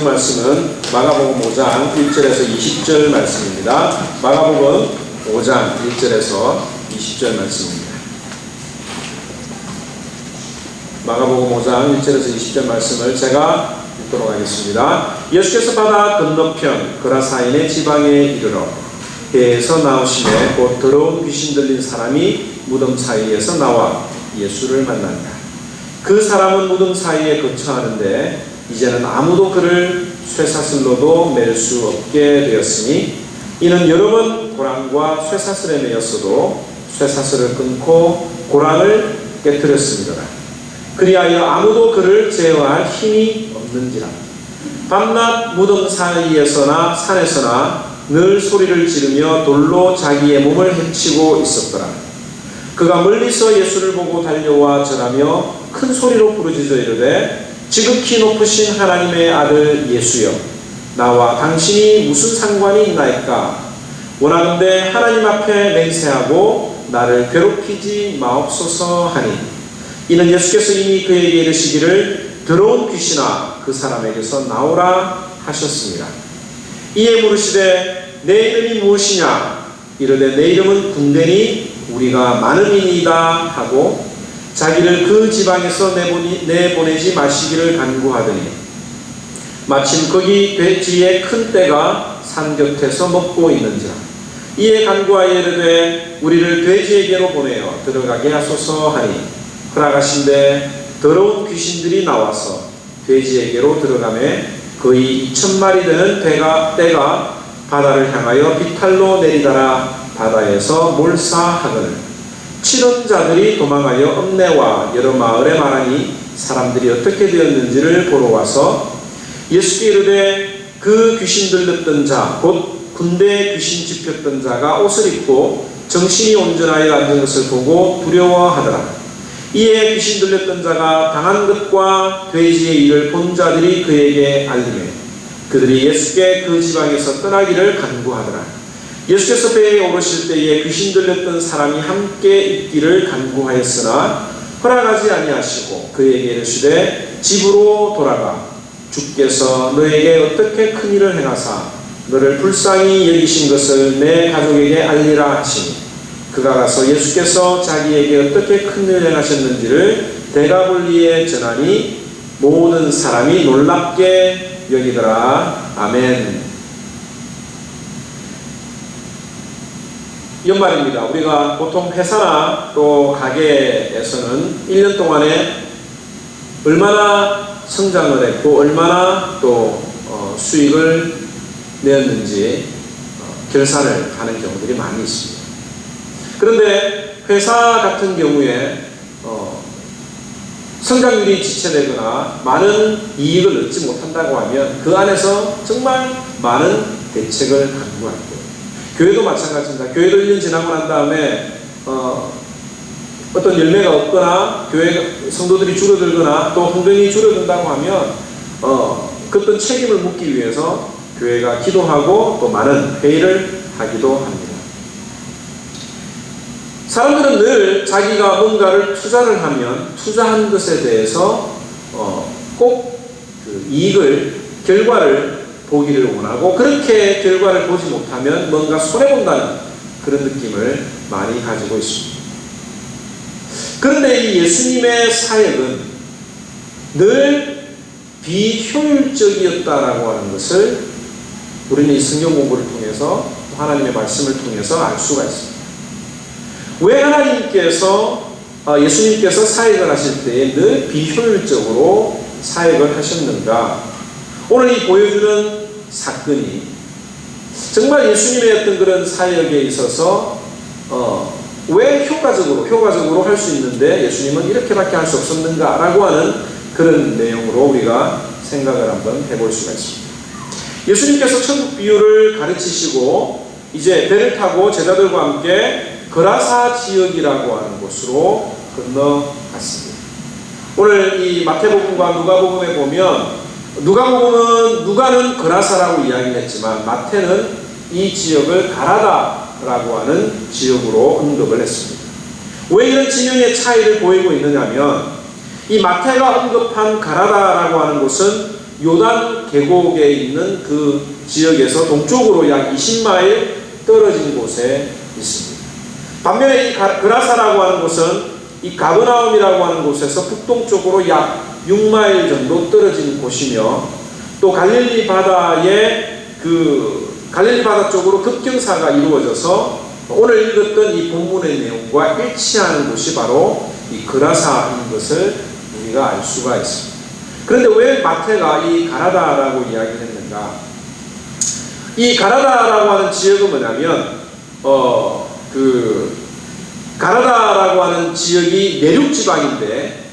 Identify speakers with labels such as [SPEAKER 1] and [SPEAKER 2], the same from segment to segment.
[SPEAKER 1] 말씀은 마가복음 5장 1절에서 20절 말씀입니다. 마가복음 5장 1절에서 20절 말씀입니다. 마가복음 5장 1절에서 20절 말씀을 제가 읽도록 하겠습니다. 예수께서 바다 건너편 그라사인의 지방에 이르러 배에서 나오시매 곧 더러운 귀신 들린 사람이 무덤 사이에서 나와 예수를 만난다. 그 사람은 무덤 사이에 거처하는데 이제는 아무도 그를 쇠사슬로도 맬 수 없게 되었으니 이는 여러 번 고랑과 쇠사슬에 매였어도 쇠사슬을 끊고 고랑을 깨뜨렸습니다. 그리하여 아무도 그를 제어할 힘이 없는지라. 밤낮 무덤 사이에서나 산에서나 늘 소리를 지르며 돌로 자기의 몸을 해치고 있었더라. 그가 멀리서 예수를 보고 달려와 절하며 큰 소리로 부르짖어 이르되 지극히 높으신 하나님의 아들 예수여, 나와 당신이 무슨 상관이 있나이까? 원하는데 하나님 앞에 맹세하고 나를 괴롭히지 마옵소서 하니, 이는 예수께서 이미 그에게 이르시기를 더러운 귀신아 그 사람에게서 나오라 하셨습니다. 이에 물으시되 내 이름이 무엇이냐? 이르되 내 이름은 군대니 우리가 많음이니이다 하고 자기를 그 지방에서 내보내지 마시기를 간구하더니 마침 거기 돼지의 큰 떼가 산 곁에서 먹고 있는지라. 이에 간구하여 이르되 우리를 돼지에게로 보내어 들어가게 하소서 하니 허락하신대 더러운 귀신들이 나와서 돼지에게로 들어가매 거의 2,000마리 되는 떼가 바다를 향하여 비탈로 내리다라 바다에서 몰사하거늘 치던 자들이 도망하여 읍내와 여러 마을에 말하니 사람들이 어떻게 되었는지를 보러 와서 예수께 이르되 그 귀신 들렸던 자 곧 군대에 귀신 집혔던 자가 옷을 입고 정신이 온전하여 앉은 것을 보고 두려워하더라. 이에 귀신 들렸던 자가 당한 것과 돼지의 일을 본 자들이 그에게 알리매 그들이 예수께 그 지방에서 떠나기를 간구하더라. 예수께서 배에 오르실 때에 귀신 들렸던 사람이 함께 있기를 간구하였으나 허락하지 아니하시고 그에게 이르시되 집으로 돌아가 주께서 너에게 어떻게 큰 일을 행하사 너를 불쌍히 여기신 것을 내 가족에게 알리라 하시니 그가 가서 예수께서 자기에게 어떻게 큰 일을 행하셨는지를 데가볼리에 전하니 모든 사람이 놀랍게 여기더라. 아멘. 연말입니다. 우리가 보통 회사나 또 가게에서는 1년 동안에 얼마나 성장을 했고 얼마나 또 수익을 내었는지 결산을 하는 경우들이 많이 있습니다. 그런데 회사 같은 경우에 성장률이 지체되거나 많은 이익을 얻지 못한다고 하면 그 안에서 정말 많은 대책을 강구합니다. 교회도 마찬가지입니다. 교회도 1년 지나고 난 다음에 어떤 열매가 없거나 교회 성도들이 줄어들거나 또 헌금이 줄어든다고 하면 그 어떤 책임을 묻기 위해서 교회가 기도하고 또 많은 회의를 하기도 합니다. 사람들은 늘 자기가 뭔가를 투자를 하면 투자한 것에 대해서 꼭 그 이익을 결과를 보기를 원하고 그렇게 결과를 보지 못하면 뭔가 손해본다는 그런 느낌을 많이 가지고 있습니다. 그런데 이 예수님의 사역은 늘 비효율적이었다라고 하는 것을 우리는 이 성경 공부를 통해서 하나님의 말씀을 통해서 알 수가 있습니다. 왜 하나님께서 예수님께서 사역을 하실 때에 늘 비효율적으로 사역을 하셨는가? 오늘 이 보여주는 사건이 정말 예수님의 어떤 그런 사역에 있어서 왜 효과적으로 할 수 있는데 예수님은 이렇게밖에 할 수 없었는가 라고 하는 그런 내용으로 우리가 생각을 한번 해볼 수가 있습니다. 예수님께서 천국 비유를 가르치시고 이제 배를 타고 제자들과 함께 거라사 지역이라고 하는 곳으로 건너갔습니다. 오늘 이 마태복음과 누가복음에 보면 누가는 거라사라고 이야기를 했지만 마태는 이 지역을 가라다라고 하는 지역으로 언급을 했습니다. 왜 이런 지명의 차이를 보이고 있느냐면 이 마태가 언급한 가라다라고 하는 곳은 요단 계곡에 있는 그 지역에서 동쪽으로 약 20마일 떨어진 곳에 있습니다. 반면에 이 그라사라고 하는 곳은 이 가버나움이라고 하는 곳에서 북동쪽으로 약 6마일 정도 떨어진 곳이며, 또 갈릴리 바다의 갈릴리 바다 쪽으로 급경사가 이루어져서 오늘 읽었던 이 본문의 내용과 일치하는 곳이 바로 이 그라사인 것을 우리가 알 수가 있습니다. 그런데 왜 마태가 이 가라다라고 이야기를 했는가? 이 가라다라고 하는 지역은 뭐냐면 가라다라고 하는 지역이 내륙지방인데,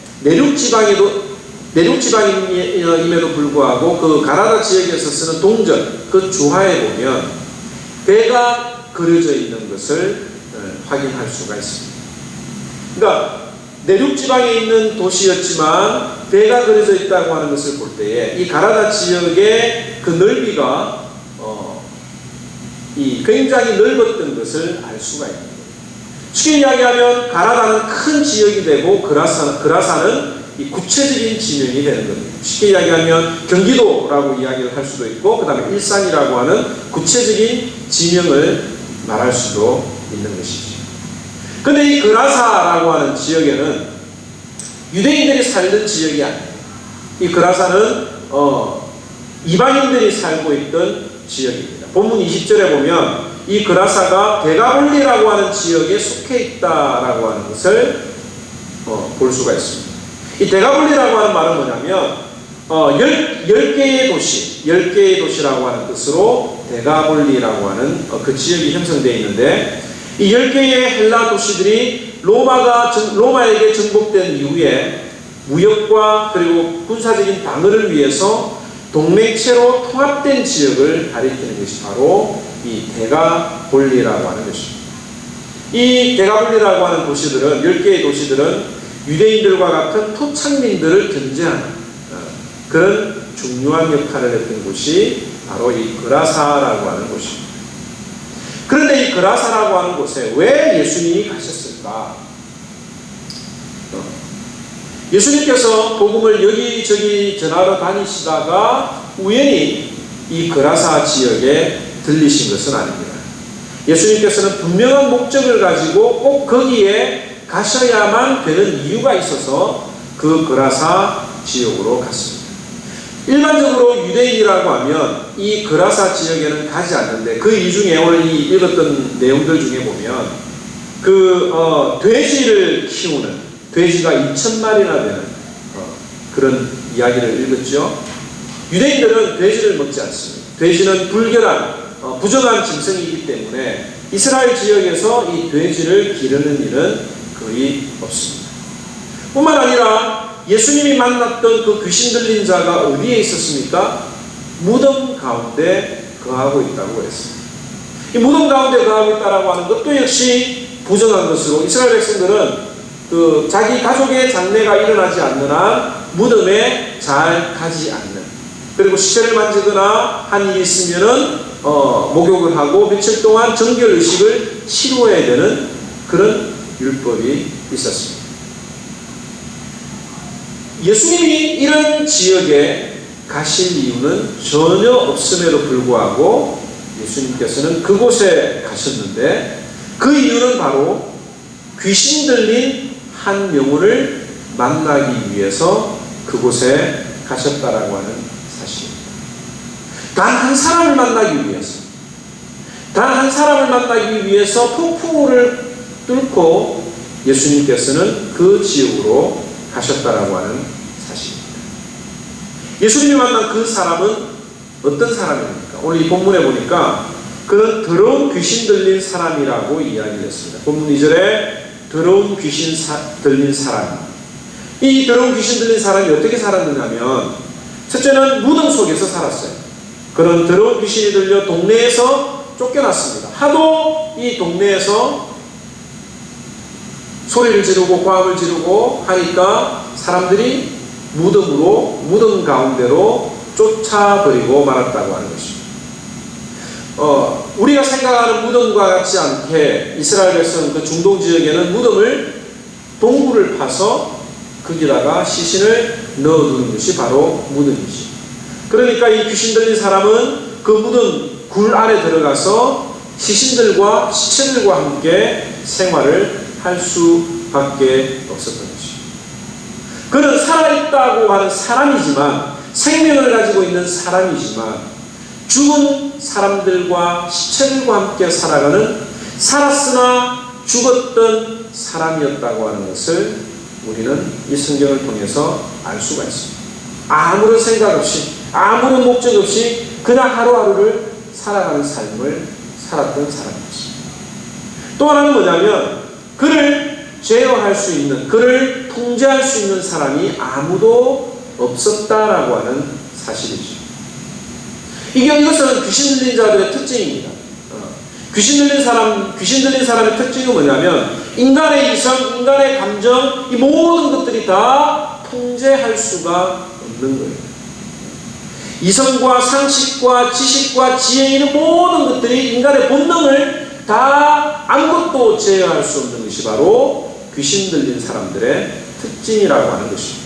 [SPEAKER 1] 내륙지방임에도 불구하고 그 가라다 지역에서 쓰는 동전, 그 주화에 보면 배가 그려져 있는 것을 확인할 수가 있습니다. 그러니까 내륙지방에 있는 도시였지만 배가 그려져 있다고 하는 것을 볼 때에 이 가라다 지역의 그 넓이가 굉장히 넓었던 것을 알 수가 있는 거예요. 쉽게 이야기하면 가라다는 큰 지역이 되고 그라사는 이 구체적인 지명이 되는 겁니다. 쉽게 이야기하면 경기도라고 이야기를 할 수도 있고, 그 다음에 일산이라고 하는 구체적인 지명을 말할 수도 있는 것이죠. 근데 이 그라사라고 하는 지역에는 유대인들이 살던 지역이 아니에요. 이 그라사는 이방인들이 살고 있던 지역입니다. 본문 20절에 보면 이 그라사가 데가볼리라고 하는 지역에 속해 있다라고 하는 것을 볼 수가 있습니다. 이 데가볼리라고 하는 말은 뭐냐면 10개의 도시라고 하는 뜻으로 데가볼리라고 하는 그 지역이 형성되어 있는데, 이 10개의 헬라 도시들이 로마에게 정복된 이후에 무역과 그리고 군사적인 방어를 위해서 동맹체로 통합된 지역을 가리키는 것이 바로 이 데가볼리라고 하는 것입니다. 이 데가볼리라고 하는 도시들은, 10개의 도시들은 유대인들과 같은 토착민들을 견제하는 그런 중요한 역할을 했던 곳이 바로 이 그라사라고 하는 곳입니다. 그런데 이 그라사라고 하는 곳에 왜 예수님이 가셨을까? 예수님께서 복음을 여기저기 전하러 다니시다가 우연히 이 그라사 지역에 들리신 것은 아닙니다. 예수님께서는 분명한 목적을 가지고 꼭 거기에 가셔야만 되는 이유가 있어서 그 그라사 지역으로 갔습니다. 일반적으로 유대인이라고 하면 이 그라사 지역에는 가지 않는데, 그 이유 중에 오늘 이 읽었던 내용들 중에 보면 돼지를 키우는, 돼지가 2,000마리나 되는 그런 이야기를 읽었죠. 유대인들은 돼지를 먹지 않습니다. 돼지는 불결한 부정한 짐승이기 때문에 이스라엘 지역에서 이 돼지를 기르는 일은 거의 없습니다. 뿐만 아니라 예수님이 만났던 그 귀신 들린 자가 어디에 있었습니까? 무덤 가운데 거하고 있다고 했습니다. 이 무덤 가운데 거하고 있다고 하는 것도 역시 부정한 것으로, 이스라엘 백성들은 자기 가족의 장례가 일어나지 않는 한 무덤에 잘 가지 않는, 그리고 시체를 만지거나 한 일이 있으면은 목욕을 하고 며칠 동안 정결의식을 치루어야 되는 그런 율법이 있었습니다. 예수님이 이런 지역에 가실 이유는 전혀 없음에도 불구하고 예수님께서는 그곳에 가셨는데, 그 이유는 바로 귀신 들린 한 영혼을 만나기 위해서 그곳에 가셨다라고 하는 사실입니다. 단 한 사람을 만나기 위해서 폭풍우를 뚫고 예수님께서는 그 지역으로 가셨다라고 하는 사실입니다. 예수님이 만난 그 사람은 어떤 사람입니까? 오늘 이 본문에 보니까 그는 더러운 귀신 들린 사람이라고 이야기를 했습니다. 본문 2절에 더러운 귀신 들린 사람. 이 더러운 귀신 들린 사람이 어떻게 살았느냐면, 첫째는 무덤 속에서 살았어요. 그런 더러운 귀신이 들려 동네에서 쫓겨났습니다. 하도 이 동네에서 소리를 지르고 과음을 지르고 하니까 사람들이 무덤 가운데로 쫓아버리고 말았다고 하는 것입니다. 우리가 생각하는 무덤과 같지 않게 이스라엘 백성 그 중동 지역에는 동굴을 파서 거기다가 시신을 넣어두는 것이 바로 무덤이지. 그러니까 이 귀신 들린 사람은 그 묻은 굴 안에 들어가서 시신들과 시체들과 함께 생활을 할 수밖에 없었던 것이죠. 그는 살아있다고 하는 사람이지만, 생명을 가지고 있는 사람이지만, 죽은 사람들과 시체들과 함께 살아가는, 살았으나 죽었던 사람이었다고 하는 것을 우리는 이 성경을 통해서 알 수가 있습니다. 아무런 생각 없이, 아무런 목적 없이 그냥 하루하루를 살아가는 삶을 살았던 사람이었습니다. 또 하나는 뭐냐면, 그를 제어할 수 있는, 그를 통제할 수 있는 사람이 아무도 없었다라고 하는 사실이죠. 이것은 귀신 들린 자들의 특징입니다. 귀신 들린 사람의 특징은 뭐냐면, 인간의 이성, 인간의 감정, 이 모든 것들이 다 통제할 수가 없는 거예요. 이성과 상식과 지식과 지혜에 있는 모든 것들이 인간의 본능을 다 아무것도 제어할 수 없는 것이 바로 귀신 들린 사람들의 특징이라고 하는 것입니다.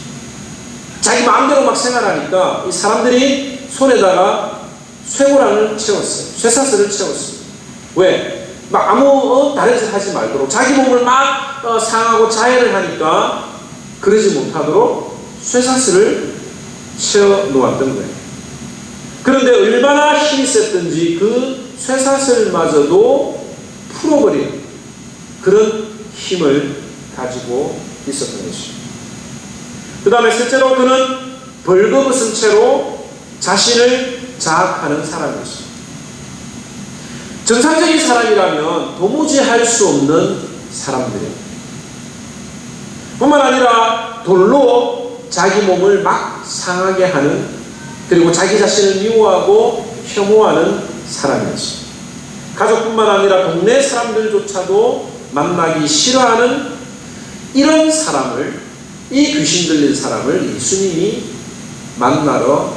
[SPEAKER 1] 자기 마음대로 막 생활하니까 이 사람들이 손에다가 쇠고랑을 채웠어요. 쇠사슬을 채웠어요. 왜? 막 아무 다른 짓 하지 말도록, 자기 몸을 막 상하고 자해를 하니까 그러지 못하도록 쇠사슬을 채워 놓았던 거예요. 그런데 얼마나 힘이 셌든지 그 쇠사슬마저도 풀어버린 그런 힘을 가지고 있었던 것입니다. 그 다음에 셋째로, 그는 벌거벗은 채로 자신을 자학하는 사람이었습니다. 정상적인 사람이라면 도무지 할 수 없는 사람들이에요. 뿐만 아니라 돌로 자기 몸을 막 상하게 하는, 그리고 자기 자신을 미워하고 혐오하는 사람이었습니다. 가족뿐만 아니라 동네 사람들조차도 만나기 싫어하는 이런 사람을, 이 귀신 들린 사람을 예수님이 만나러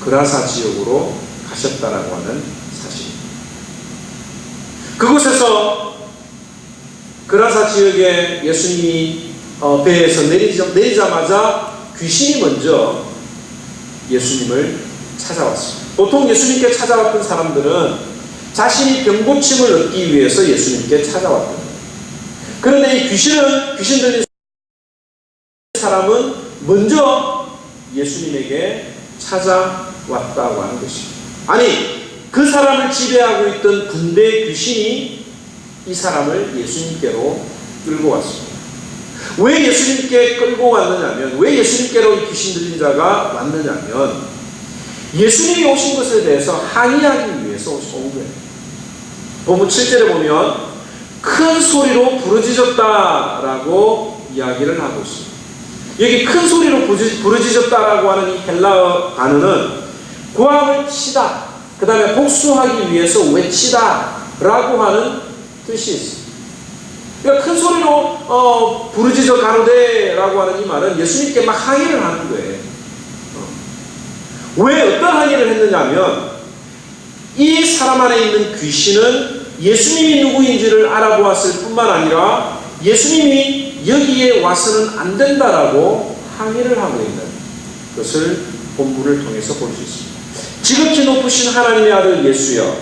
[SPEAKER 1] 그라사 지역으로 가셨다라고 하는 사실입니다. 그곳에서 그라사 지역에 예수님이 배에서 내리자마자 귀신이 먼저 예수님을 찾아왔습니다. 보통 예수님께 찾아왔던 사람들은 자신이 병고침을 얻기 위해서 예수님께 찾아왔던 거예요. 그런데 이 귀신 들린 사람은 먼저 예수님에게 찾아왔다고 하는 것입니다. 아니, 그 사람을 지배하고 있던 군대 귀신이 이 사람을 예수님께로 끌고 왔습니다. 왜 예수님께 끌고 왔느냐면, 왜 예수님께로 이 귀신 들린 자가 왔느냐면, 예수님이 오신 것에 대해서 항의하기 위해서 온 거예요. 본문 7절에 보면 큰 소리로 부르짖었다라고 이야기를 하고 있습니다. 여기 큰 소리로 부르짖었다라고 하는 이 헬라어 단어는 고함을 치다, 그 다음에 복수하기 위해서 외치다 라고 하는 뜻이 있습니다. 그러니까 큰 소리로 부르짖어 가로되 라고 하는 이 말은 예수님께 막 항의를 하는 거예요. 왜 어떤 항의를 했느냐면, 이 사람 안에 있는 귀신은 예수님이 누구인지를 알아보았을 뿐만 아니라 예수님이 여기에 와서는 안 된다라고 항의를 하고 있는 것을 본문을 통해서 볼 수 있습니다. 지극히 높으신 하나님의 아들 예수여,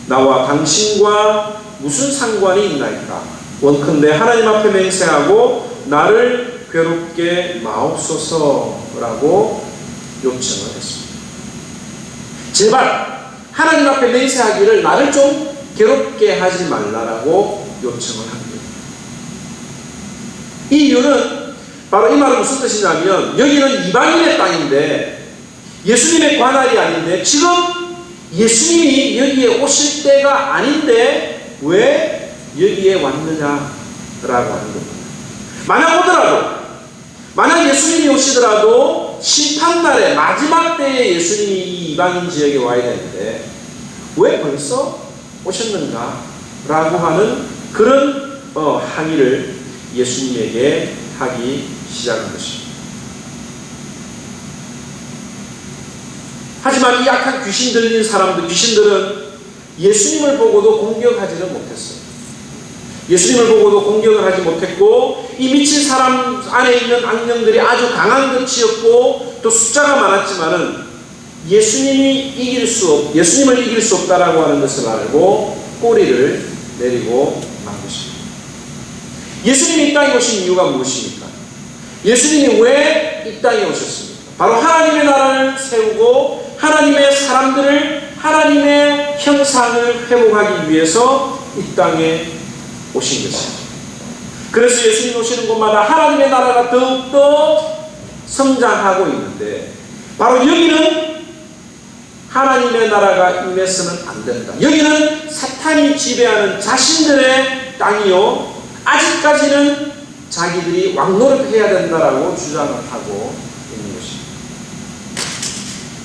[SPEAKER 1] 나와 당신과 무슨 상관이 있나이까? 원컨대 하나님 앞에 맹세하고 나를 괴롭게 마옵소서라고 요청을 했습니다. 제발 하나님 앞에 맹세하기를 나를 좀 괴롭게 하지 말라라고 요청을 합니다. 이 이유는 바로 이 말은 무슨 뜻이냐면, 여기는 이방인의 땅인데 예수님의 관할이 아닌데, 지금 예수님이 여기에 오실 때가 아닌데 왜 여기에 왔느냐라고 하는 겁니다. 만약 예수님이 오시더라도 심판날에 마지막 때에 예수님이 이 이방인 지역에 와야 되는데 왜 벌써 오셨는가 라고 하는 그런 항의를 예수님에게 하기 시작한 것입니다. 하지만 이 약한 귀신 들린 귀신들은 예수님을 보고도 공격하지는 못했어요. 예수님을 보고도 공격을 하지 못했고, 이 미친 사람 안에 있는 악령들이 아주 강한 것이었고 또 숫자가 많았지만은 예수님을 이길 수 없다라고 하는 것을 알고 꼬리를 내리고 만 것입니다. 예수님이 이 땅에 오신 이유가 무엇입니까? 예수님이 왜 이 땅에 오셨습니까? 바로 하나님의 나라를 세우고 하나님의 사람들을 하나님의 형상을 회복하기 위해서 이 땅에 오신 것입니다. 그래서 예수님 오시는 곳마다 하나님의 나라가 더욱더 성장하고 있는데 바로 여기는 하나님의 나라가 임해서는 안 된다. 여기는 사탄이 지배하는 자신들의 땅이요, 아직까지는 자기들이 왕노릇해야 된다라고 주장을 하고 있는 것입니다.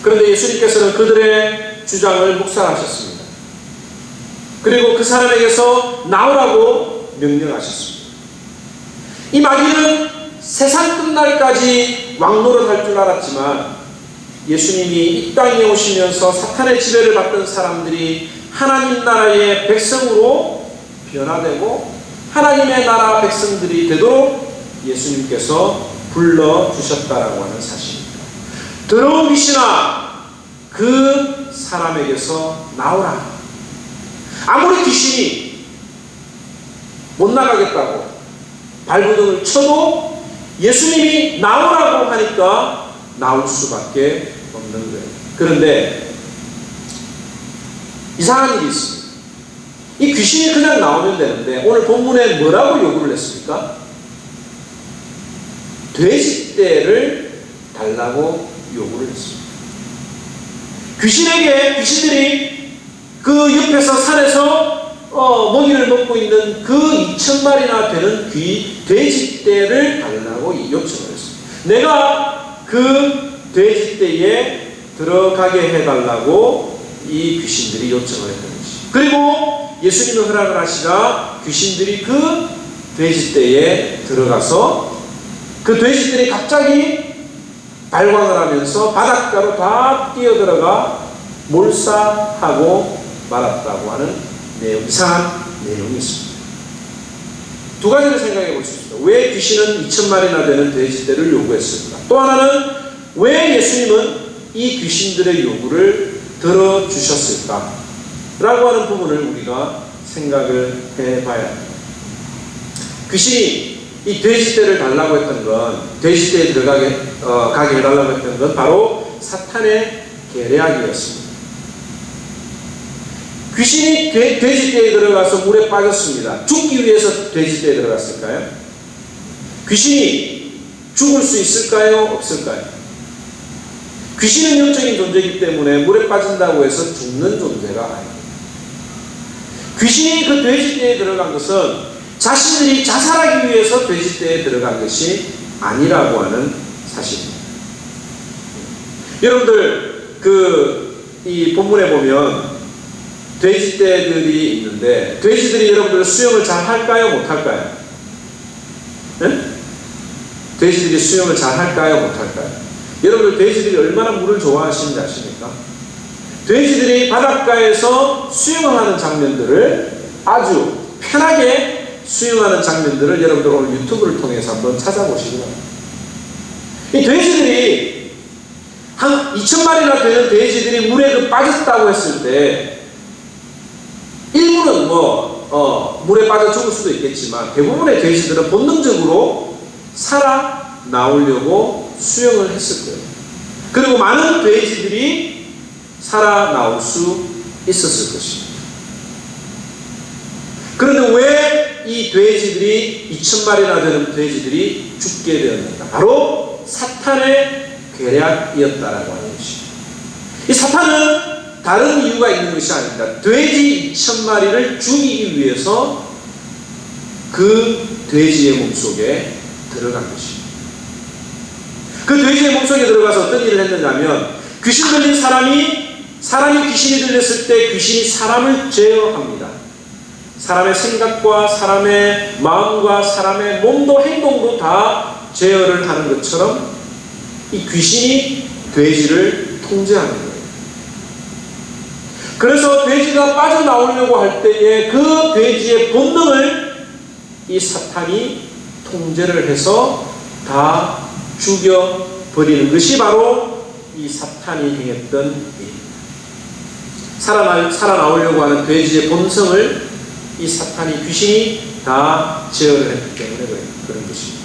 [SPEAKER 1] 그런데 예수님께서는 그들의 주장을 묵살하셨습니다. 그리고 그 사람에게서 나오라고 명령하셨습니다. 이 마귀는 세상 끝날까지 왕노릇할 줄 알았지만 예수님이 이 땅에 오시면서 사탄의 지배를 받던 사람들이 하나님 나라의 백성으로 변화되고 하나님의 나라 백성들이 되도록 예수님께서 불러주셨다라고 하는 사실입니다. 더러운 귀신아, 그 사람에게서 나오라. 아무리 귀신이 못 나가겠다고 발버둥을 쳐도 예수님이 나오라고 하니까 나올 수밖에 없는 거예요. 그런데 이상한 일이 있습니다. 이 귀신이 그냥 나오면 되는데 오늘 본문에 뭐라고 요구를 했습니까? 돼지떼를 달라고 요구를 했습니다. 귀신들이 그 옆에서 산에서 먹이를 먹고 있는 그 2,000마리나 되는 돼지떼를 달라고 요청을 했습니다. 내가 그 돼지떼에 들어가게 해달라고 이 귀신들이 요청을 했던 것이죠. 그리고 예수님은 허락을 하시자 귀신들이 그 돼지떼에 들어가서 그 돼지들이 갑자기 발광을 하면서 바닷가로 다 뛰어들어가 몰사하고 말았다고 하는 이상한 내용이 있습니다. 두 가지를 생각해 볼 수 있습니다. 왜 귀신은 2,000마리나 되는 돼지떼를 요구했습니까? 또 하나는 왜 예수님은 이 귀신들의 요구를 들어주셨을까? 라고 하는 부분을 우리가 생각을 해봐야 합니다. 귀신이 이 돼지떼를 달라고 했던 건, 돼지떼에 가게 해달라고 했던 건 바로 사탄의 계략이었습니다. 귀신이 돼지떼에 들어가서 물에 빠졌습니다. 죽기 위해서 돼지떼에 들어갔을까요? 귀신이 죽을 수 있을까요? 없을까요? 귀신은 영적인 존재이기 때문에 물에 빠진다고 해서 죽는 존재가 아닙니다. 귀신이 그 돼지떼에 들어간 것은 자신들이 자살하기 위해서 돼지떼에 들어간 것이 아니라고 하는 사실입니다. 여러분들 이 본문에 보면 돼지떼들이 있는데 돼지들이 여러분들 수영을 잘 할까요? 못 할까요? 네? 돼지들이 수영을 잘 할까요? 못 할까요? 여러분들 돼지들이 얼마나 물을 좋아하시는지 아십니까? 돼지들이 바닷가에서 수영을 하는 장면들을 아주 편하게 수영하는 장면들을 여러분들 오늘 유튜브를 통해서 한번 찾아보시기 바랍니다. 이 돼지들이 한 2,000마리나 되는 돼지들이 물에 빠졌다고 했을 때 일부는 물에 빠져 죽을 수도 있겠지만 대부분의 돼지들은 본능적으로 살아 나오려고 수영을 했을 거예요. 그리고 많은 돼지들이 살아나올 수 있었을 것입니다. 그런데 왜 이 돼지들이 2,000마리나 되는 돼지들이 죽게 되었는가? 바로 사탄의 계략이었다라고 하는 것입니다. 이 사탄은 다른 이유가 있는 것이 아닙니다. 돼지 2,000마리를 죽이기 위해서 그 돼지의 몸속에 들어간 것입니다. 그 돼지의 몸속에 들어가서 어떤 일을 했느냐면 귀신 들린 사람이 귀신이 들렸을 때 귀신이 사람을 제어합니다. 사람의 생각과 사람의 마음과 사람의 몸도 행동도 다 제어를 하는 것처럼 이 귀신이 돼지를 통제하는 거예요. 그래서 돼지가 빠져나오려고 할 때에 그 돼지의 본능을 이 사탄이 통제를 해서 다 죽여버리는 것이 바로 이 사탄이 행했던 일. 살아나오려고 하는 돼지의 본성을 이 사탄이, 귀신이 다 제어를 했기 때문에 그런 것입니다.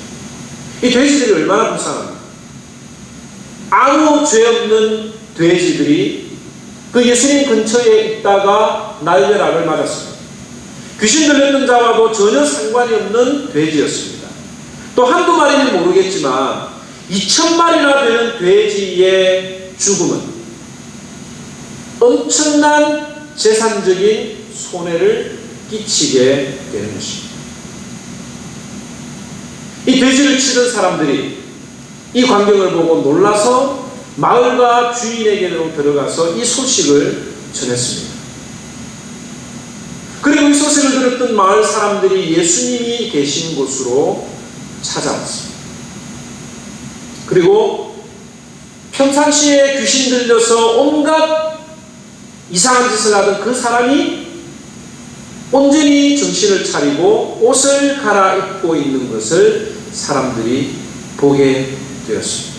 [SPEAKER 1] 이 돼지들이 얼마나 불쌍합니까? 아무 죄 없는 돼지들이 그 예수님 근처에 있다가 날벼락을 맞았습니다. 귀신 들렸던 자와도 전혀 상관이 없는 돼지였습니다. 또 한두 마리는 모르겠지만 2,000마리나 되는 돼지의 죽음은 엄청난 재산적인 손해를 끼치게 되는 것입니다. 이 돼지를 치던 사람들이 이 광경을 보고 놀라서 마을과 주인에게로 들어가서 이 소식을 전했습니다. 그리고 이 소식을 들었던 마을 사람들이 예수님이 계신 곳으로 찾아왔습니다. 그리고 평상시에 귀신 들려서 온갖 이상한 짓을 하던 그 사람이 온전히 정신을 차리고 옷을 갈아입고 있는 것을 사람들이 보게 되었습니다.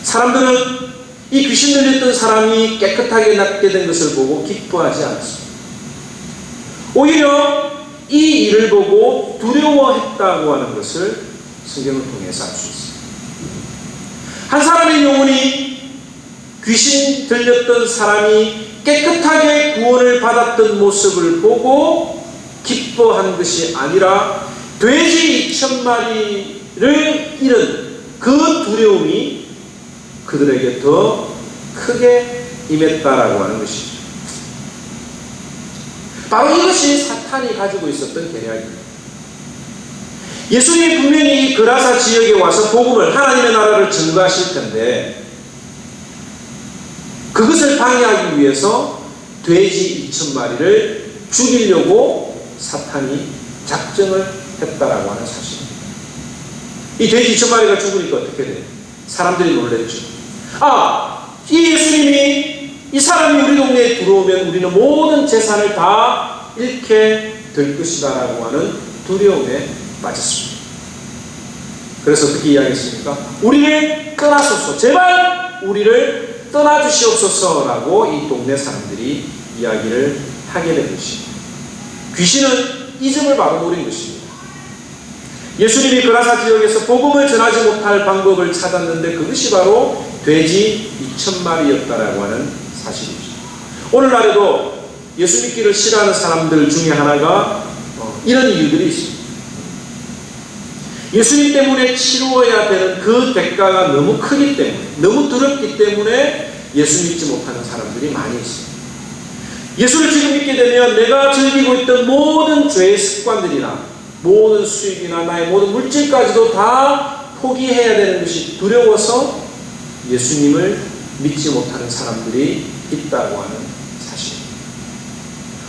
[SPEAKER 1] 사람들은 이 귀신 들렸던 사람이 깨끗하게 낫게 된 것을 보고 기뻐하지 않았습니다. 오히려 이 일을 보고 두려워했다고 하는 것을 성경을 통해서 알 수 있습니다. 한 사람의 영혼이 귀신 들렸던 사람이 깨끗하게 구원을 받았던 모습을 보고 기뻐한 것이 아니라 돼지 2,000마리를 잃은 그 두려움이 그들에게 더 크게 임했다라고 하는 것이죠. 바로 이것이 사탄이 가지고 있었던 계략입니다. 예수님이 분명히 그라사 지역에 와서 복음을, 하나님의 나라를 증거하실 텐데 그것을 방해하기 위해서 돼지 2,000마리를 죽이려고 사탄이 작정을 했다라고 하는 사실입니다. 이 돼지 2,000마리가 죽으니까 어떻게 돼요? 사람들이 놀랬죠. 이 예수님이, 이 사람이 우리 동네에 들어오면 우리는 모든 재산을 다 잃게 될 것이다 라고 하는 두려움에 빠졌습니다. 그래서 어떻게 이야기했습니까? 우리를 떠나소서, 제발 우리를 떠나주시옵소서라고 이 동네 사람들이 이야기를 하게 된 것입니다. 귀신은 이 점을 바로 노린 것입니다. 예수님이 그라사 지역에서 복음을 전하지 못할 방법을 찾았는데 그것이 바로 돼지 2,000마리였다라고 하는 사실이죠. 오늘날에도 예수 믿기를 싫어하는 사람들 중에 하나가 이런 이유들이 있습니다. 예수님 때문에 치루어야 되는 그 대가가 너무 크기 때문에, 너무 두렵기 때문에 예수 믿지 못하는 사람들이 많이 있습니다. 예수를 지금 믿게 되면 내가 즐기고 있던 모든 죄의 습관들이나 모든 수익이나 나의 모든 물질까지도 다 포기해야 되는 것이 두려워서 예수님을 믿지 못하는 사람들이 있다고 하는 사실입니다.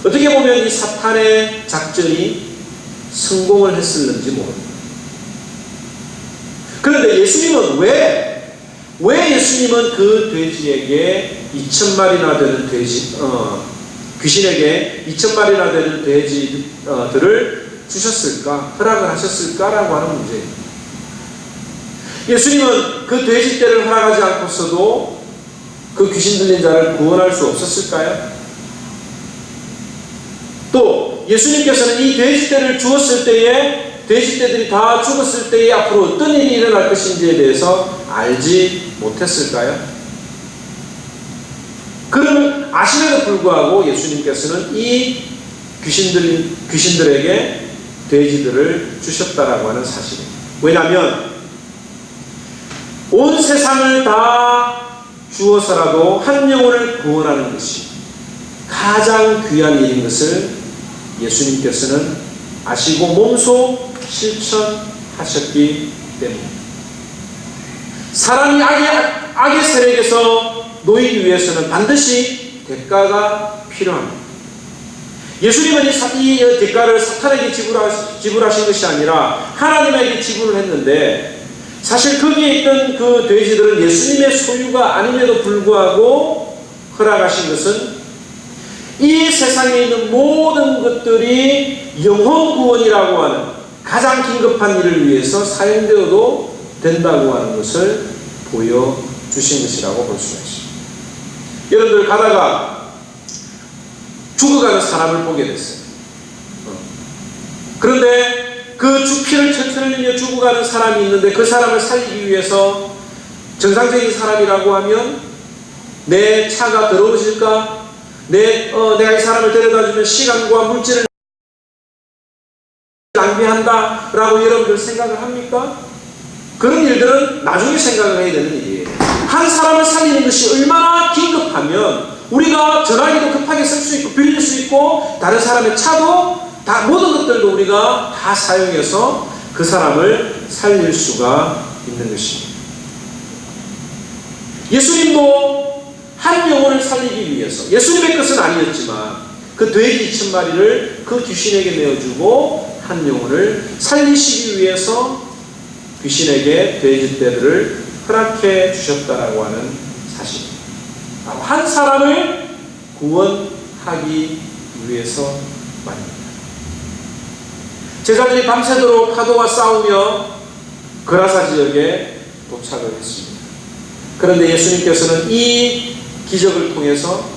[SPEAKER 1] 어떻게 보면 이 사탄의 작전이 성공을 했을는지 모릅니다. 그런데 예수님은 왜 예수님은 그 돼지에게 2,000마리나 되는 귀신에게 2,000마리나 되는 돼지들을 주셨을까? 허락을 하셨을까라고 하는 문제입니다. 예수님은 그 돼지떼를 허락하지 않고서도 그 귀신 들린 자를 구원할 수 없었을까요? 또 예수님께서는 이 돼지떼를 주었을 때에 돼지떼들이 다 죽었을 때에 앞으로 어떤 일이 일어날 것인지에 대해서 알지 못했을까요? 그러면 아심에도 불구하고 예수님께서는 이 귀신들에게 돼지들을 주셨다라고 하는 사실입니다. 왜냐하면 온 세상을 다 주어서라도 한 영혼을 구원하는 것이 가장 귀한 일인 것을 예수님께서는 아시고 몸소 실천하셨기 때문입니다. 사람이 악의 세력에서 놓이기 위해서는 반드시 대가가 필요합니다. 예수님은 이 대가를 사탄에게 지불하신 것이 아니라 하나님에게 지불을 했는데 사실 거기에 있던 그 돼지들은 예수님의 소유가 아님에도 불구하고 허락하신 것은 이 세상에 있는 모든 것들이 영혼 구원이라고 하는 가장 긴급한 일을 위해서 사용되어도 된다고 하는 것을 보여주신 것이라고 볼 수가 있습니다. 여러분들 가다가 죽어가는 사람을 보게 됐어요. 그런데 그 피를 철철 흘리며 죽어가는 사람이 있는데 그 사람을 살리기 위해서 정상적인 사람이라고 하면 내 차가 더러워질까? 내가 이 사람을 데려다주면 시간과 물질을 낭비한다라고 여러분들 생각을 합니까? 그런 일들은 나중에 생각을 해야 되는 일이에요. 한 사람을 살리는 것이 얼마나 긴급하면 우리가 전화기도 급하게 쓸 수 있고 빌릴 수 있고 다른 사람의 차도 다 모든 것들도 우리가 다 사용해서 그 사람을 살릴 수가 있는 것입니다. 예수님도 한 영혼을 살리기 위해서 예수님의 것은 아니었지만 그 돼지 2,000마리를 그 귀신에게 내어주고 한 영혼을 살리시기 위해서 귀신에게 돼지 떼들을 허락해 주셨다라고 하는 사실입니다. 한 사람을 구원하기 위해서 말입니다. 제자들이 밤새도록 파도와 싸우며 그라사 지역에 도착을 했습니다. 그런데 예수님께서는 이 기적을 통해서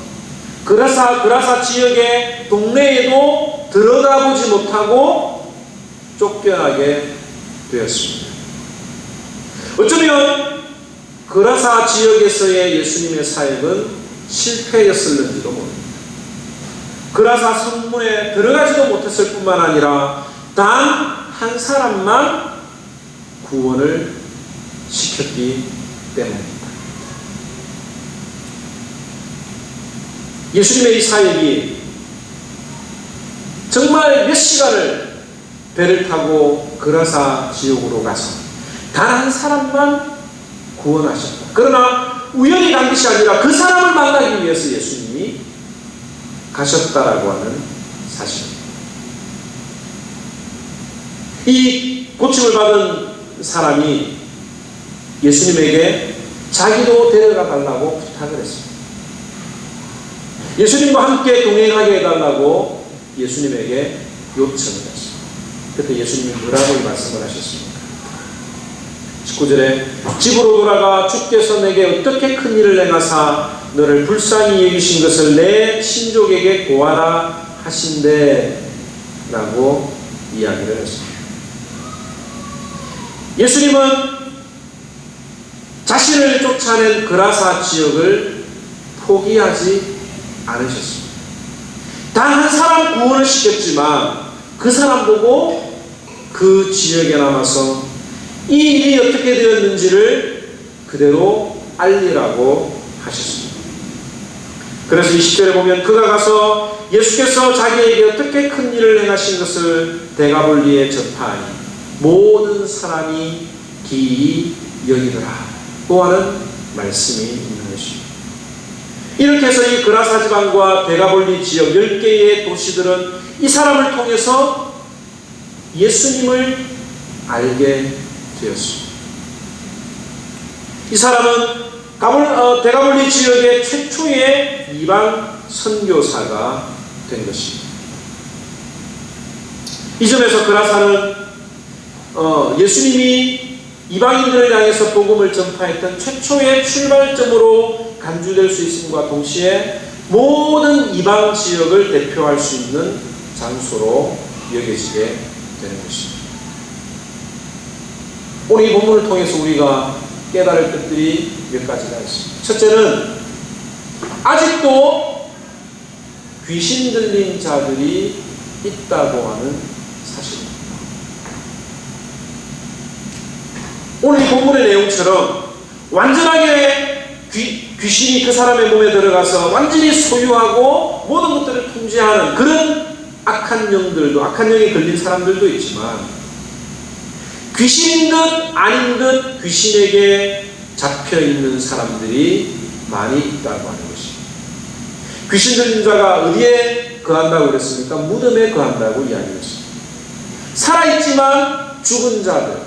[SPEAKER 1] 그라사 지역의 동네에도 들어가 보지 못하고 쫓겨나게 되었습니다. 어쩌면 그라사 지역에서의 예수님의 사역은 실패였을는지도 모릅니다. 그라사 성문에 들어가지도 못했을 뿐만 아니라 단 한 사람만 구원을 시켰기 때문입니다. 예수님의 이 사역이 정말 몇 시간을 배를 타고 그라사 지역으로 가서 단 한 사람만 구원하셨다. 그러나 우연히 간 것이 아니라 그 사람을 만나기 위해서 예수님이 가셨다라고 하는 사실입니다. 이 고침을 받은 사람이 예수님에게 자기도 데려가 달라고 부탁을 했습니다. 예수님과 함께 동행하게 해달라고 예수님에게 요청을 했습니다. 그때 예수님이 뭐라고 말씀을 하셨습니까? 19절에 집으로 돌아가 주께서 내게 어떻게 큰 일을 행하사 너를 불쌍히 여기신 것을 내 친족에게 고하라 하신대 라고 이야기를 했습니다. 예수님은 자신을 쫓아낸 그라사 지역을 포기하지 않으셨습니다. 단 한 사람 구원을 시켰지만 그 사람 보고 그 지역에 남아서 이 일이 어떻게 되었는지를 그대로 알리라고 하셨습니다. 그래서 20절에 보면 그가 가서 예수께서 자기에게 어떻게 큰 일을 행하신 것을 데가볼리에 전파하니 모든 사람이 기이 여기더라 또 하는 말씀이 있는 것입니다. 이렇게 해서 이 그라사 지방과 데가볼리 지역 10개의 도시들은 이 사람을 통해서 예수님을 알게 되었습니다. 이 사람은 데가볼리 지역의 최초의 이방 선교사가 된 것입니다. 이 점에서 그라사는 예수님이 이방인들을 향해서 복음을 전파했던 최초의 출발점으로 간주될 수 있음과 동시에 모든 이방 지역을 대표할 수 있는 장소로 여겨지게 되는 것입니다. 오늘 이 본문을 통해서 우리가 깨달을 것들이 몇 가지가 있습니다. 첫째는 아직도 귀신 들린 자들이 있다고 하는 사실입니다. 오늘 이 본문의 내용처럼 완전하게 귀신이 그 사람의 몸에 들어가서 완전히 소유하고 모든 것들을 통제하는 그런 악한 영들도, 악한 영에 걸린 사람들도 있지만 귀신인 듯 아닌 듯 귀신에게 잡혀있는 사람들이 많이 있다고 하는 것입니다. 귀신 들린 자가 어디에 거한다고 그랬습니까? 무덤에 거한다고 이야기했습니다. 살아있지만 죽은 자들.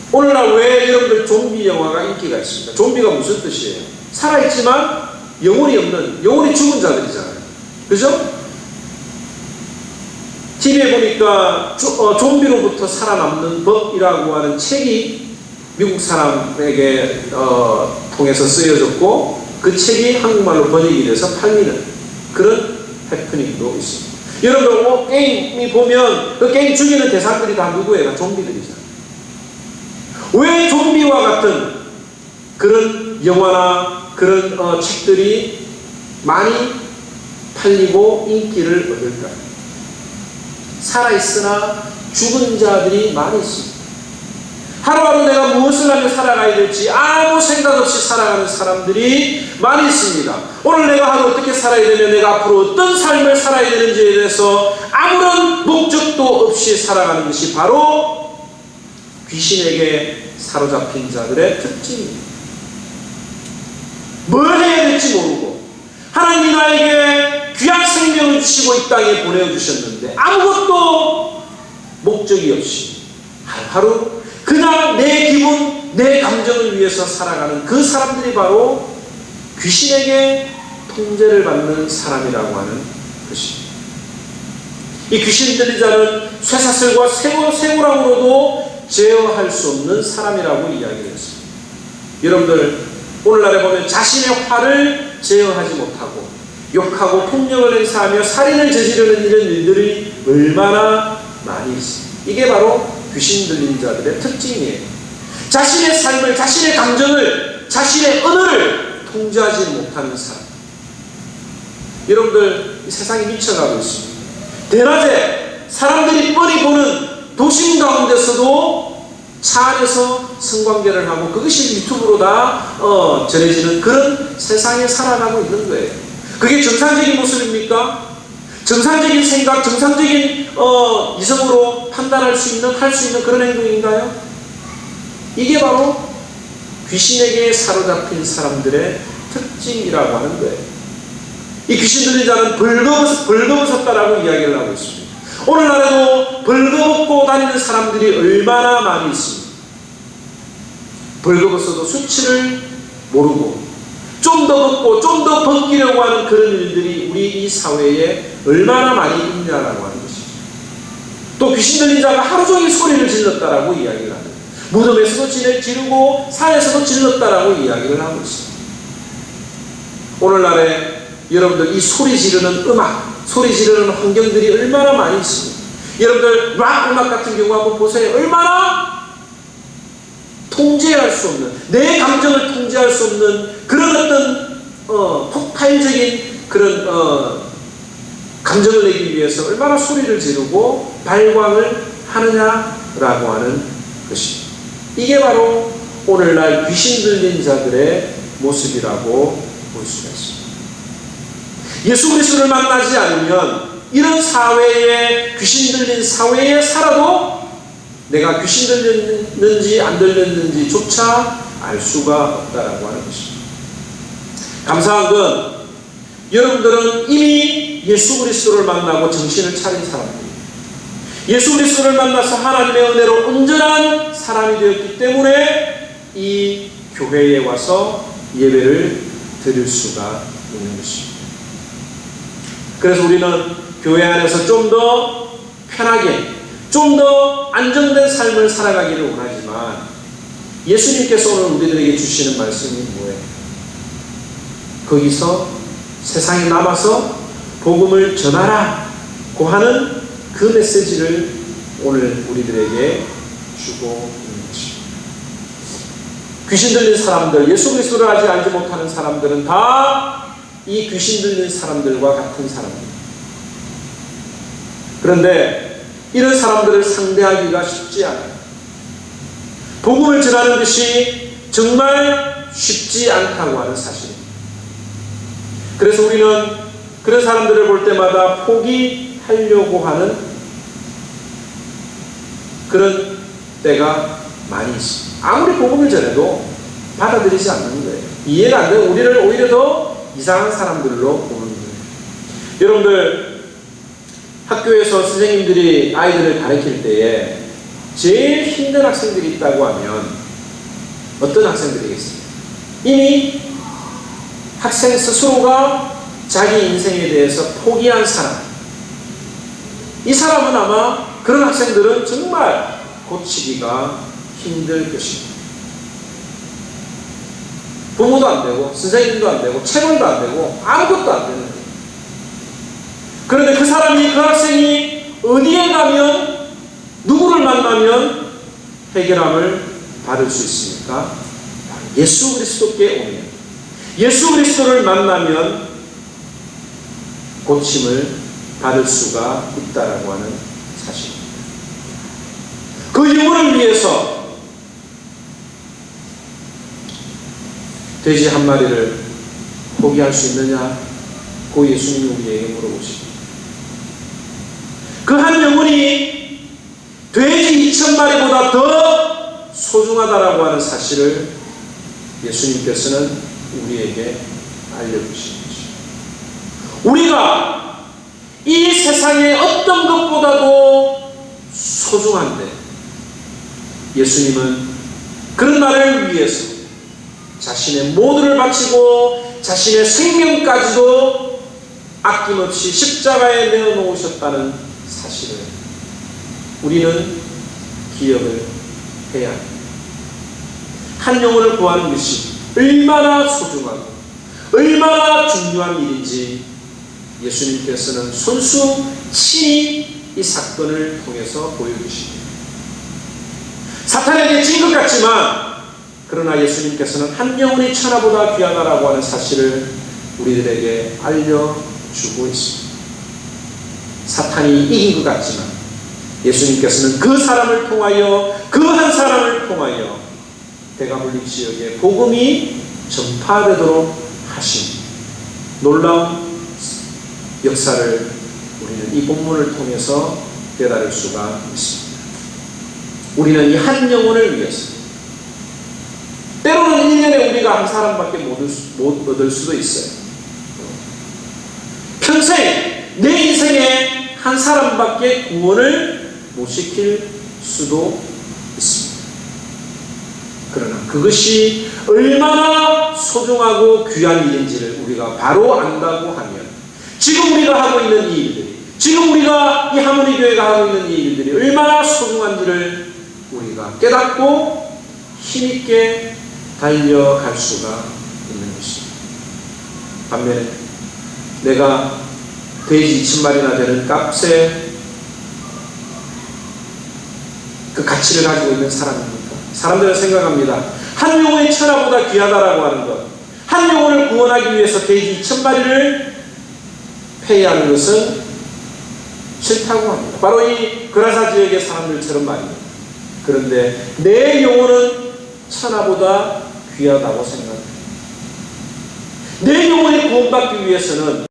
[SPEAKER 1] 오늘날 왜 여러분들 좀비 영화가 인기가 있습니까? 좀비가 무슨 뜻이에요? 살아있지만 영혼이 없는, 영혼이 죽은 자들이잖아요. 그죠? TV에 보니까 좀비로부터 살아남는 법이라고 하는 책이 미국 사람에게 통해서 쓰여졌고 그 책이 한국말로 번역이 돼서 팔리는 그런 해프닝도 있습니다. 여러분 게임이 보면 그 게임 죽이는 대상들이 다 누구예요? 좀비들이잖아요. 왜 좀비와 같은 그런 영화나 그런 책들이 많이 팔리고 인기를 얻을까요? 살아있으나 죽은 자들이 많이 있습니다. 하루하루 내가 무엇을 하며 살아가야 될지 아무 생각 없이 살아가는 사람들이 많이 있습니다. 오늘 내가 하루 어떻게 살아야 되며 내가 앞으로 어떤 삶을 살아야 되는지에 대해서 아무런 목적도 없이 살아가는 것이 바로 귀신에게 사로잡힌 자들의 특징입니다. 뭘 해야 될지 모르고 하나님이 나에게 귀한 생명을 주시고 이 땅에 보내주셨는데 아무것도 목적이 없이 하루하루 그냥 내 기분, 내 감정을 위해서 살아가는 그 사람들이 바로 귀신에게 통제를 받는 사람이라고 하는 것입니다. 이 귀신 들린 자는 쇠사슬과 쇠고랑으로도 제어할 수 없는 사람이라고 이야기를 했습니다. 여러분들 오늘날에 보면 자신의 화를 제어하지 못하고 욕하고 폭력을 행사하며 살인을 저지르는 이런 일들이 얼마나 많이 있습니다. 이게 바로 귀신 들린 자들의 특징이에요. 자신의 삶을, 자신의 감정을, 자신의 언어를 통제하지 못하는 사람. 여러분들 이 세상이 미쳐가고 있습니다. 대낮에 사람들이 뻔히 보는 도심 가운데서도 차 안에서 성관계를 하고 그것이 유튜브로 다 전해지는 그런 세상에 살아가고 있는 거예요. 그게 정상적인 모습입니까? 정상적인 생각, 정상적인 이성으로 판단할 수 있는, 할 수 있는 그런 행동인가요? 이게 바로 귀신에게 사로잡힌 사람들의 특징이라고 하는 거예요. 이 귀신 들린 자는 벌거벗었다라고 이야기를 하고 있습니다. 오늘날에도 벌거벗고 다니는 사람들이 얼마나 많이 있습니다. 벌거벗어도 수치를 모르고 좀 더 벗고 좀 더 벗기려고 하는 그런 일들이 우리 이 사회에 얼마나 많이 있냐라고 하는 것이죠. 또 귀신 들린 자가 하루 종일 소리를 질렀다라고 이야기를 합니다. 무덤에서도 지르고 산에서도 질렀다라고 이야기를 하고 있습니다. 오늘날에 여러분들 이 소리 지르는 음악, 소리 지르는 환경들이 얼마나 많이 있습니다. 여러분들 락 음악 같은 경우 한번 보세요. 얼마나 통제할 수 없는, 내 감정을 통제할 수 없는 그런 어떤 폭발적인 그런 감정을 내기 위해서 얼마나 소리를 지르고 발광을 하느냐라고 하는 것입니다. 이게 바로 오늘날 귀신 들린 자들의 모습이라고 볼 수가 있습니다. 예수 그리스도를 만나지 않으면 이런 사회에, 귀신 들린 사회에 살아도 내가 귀신 들렸는지 안 들렸는지조차 알 수가 없다라고 하는 것입니다. 감사한 건 여러분들은 이미 예수 그리스도를 만나고 정신을 차린 사람들입니다. 예수 그리스도를 만나서 하나님의 은혜로 온전한 사람이 되었기 때문에 이 교회에 와서 예배를 드릴 수가 있는 것입니다. 그래서 우리는 교회 안에서 좀 더 편하게, 좀 더 안정된 삶을 살아가기를 원하지만 예수님께서 오늘 우리들에게 주시는 말씀이 뭐예요? 거기서 세상에 남아서 복음을 전하라고 하는 그 메시지를 오늘 우리들에게 주고 있는 것입니다. 귀신 들린 사람들, 예수 그리스도를 아직 알지 못하는 사람들은 다 이 귀신 들린 사람들과 같은 사람입니다. 그런데 이런 사람들을 상대하기가 쉽지 않아요. 복음을 전하는 것이 정말 쉽지 않다고 하는 사실입니다. 그래서 우리는 그런 사람들을 볼 때마다 포기하려고 하는 그런 때가 많이 있습니다. 아무리 복음을 전해도 받아들이지 않는 거예요. 이해가 안 되고 우리를 오히려 더 이상한 사람들로 보는 거예요. 여러분들 학교에서 선생님들이 아이들을 가르칠 때에 제일 힘든 학생들이 있다고 하면 어떤 학생들이겠습니까? 이미 학생 스스로가 자기 인생에 대해서 포기한 사람. 이 사람은 아마 그런 학생들은 정말 고치기가 힘들 것입니다. 부모도 안 되고 선생님도 안 되고 체벌도 안 되고 아무것도 안 되는 거예요. 그런데 그 사람이, 그 학생이 어디에 가면, 누구를 만나면 해결함을 받을 수 있습니까? 예수 그리스도께 오면, 예수 그리스도를 만나면 고침을 받을 수가 있다라고 하는 사실입니다. 그 영혼을 위해서 돼지 한 마리를 포기할 수 있느냐? 고 예수님이 우리에게 물어보십니다. 그 한 영혼이 돼지 2,000마리보다 더 소중하다라고 하는 사실을 예수님께서는 우리에게 알려주신 것이죠. 우리가 이 세상의 어떤 것보다도 소중한데 예수님은 그런 나를 위해서 자신의 모두를 바치고 자신의 생명까지도 아낌없이 십자가에 내어놓으셨다는 사실을 우리는 기억을 해야 합니다. 한 영혼을 구하는 것이 얼마나 소중하고 얼마나 중요한 일인지 예수님께서는 손수 친히 이 사건을 통해서 보여주십니다. 사탄에게 진 것 같지만 그러나 예수님께서는 한 영혼이 천하보다 귀하다라고 하는 사실을 우리들에게 알려주고 있습니다. 사탄이 이긴 것 같지만 예수님께서는 그 사람을 통하여, 그 한 사람을 통하여 대가물림 지역에 복음이 전파되도록 하신 놀라운 역사를 우리는 이 본문을 통해서 깨달을 수가 있습니다. 우리는 이 한 영혼을 위해서 때로는 1년에 우리가 한 사람밖에 못 얻을 수도 있어요. 평생 내 인생에 한 사람밖에 구원을 못 시킬 수도 있습니다. 그러나 그것이 얼마나 소중하고 귀한 일인지를 우리가 바로 안다고 하면 지금 우리가 하고 있는 이 일들이, 지금 우리가 이 하모니 교회가 하고 있는 이 일들이 얼마나 소중한지를 우리가 깨닫고 힘있게 달려갈 수가 있는 것입니다. 반면에 내가 돼지 2,000마리나 되는 값에 그 가치를 가지고 있는 사람입니까? 사람들은 생각합니다. 한 영혼이 천하보다 귀하다라고 하는 것, 한 영혼을 구원하기 위해서 돼지 2,000마리를 폐해하는 것은 싫다고 합니다. 바로 이 그라사 지역의 사람들처럼 말입니다. 그런데 내 영혼은 천하보다 귀하다고 생각합니다. 내 영혼이 구원받기 위해서는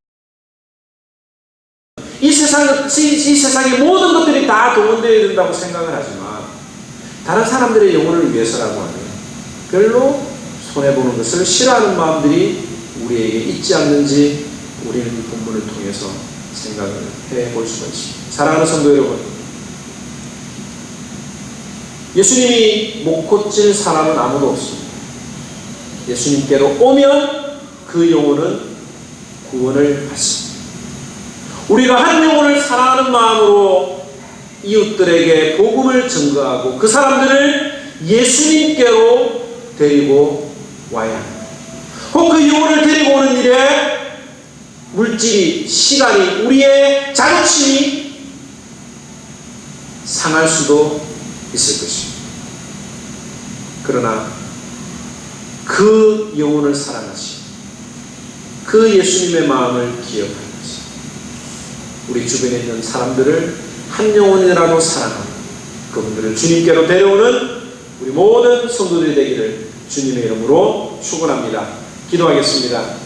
[SPEAKER 1] 이 세상의 모든 것들이 다 동원되어야 된다고 생각을 하지만 다른 사람들의 영혼을 위해서라고 하면 별로 손해보는 것을 싫어하는 마음들이 우리에게 있지 않는지 우리는 이 본문을 통해서 생각을 해볼 수가 있습니다. 사랑하는 성도 여러분, 예수님이 못 고칠 사람은 아무도 없습니다. 예수님께로 오면 그 영혼은 구원을 받습니다. 우리가 한 영혼을 사랑하는 마음으로 이웃들에게 복음을 전가하고 그 사람들을 예수님께로 데리고 와야 합니다. 혹 그 영혼을 데리고 오는 일에 물질이, 시간이, 우리의 자존심이 상할 수도 있을 것입니다. 그러나 그 영혼을 사랑하신 그 예수님의 마음을 기억하면서 우리 주변에 있는 사람들을 한 영혼이라도 사랑하고 그분들을 주님께로 데려오는 우리 모든 성도들이 되기를 주님의 이름으로 축원합니다. 기도하겠습니다.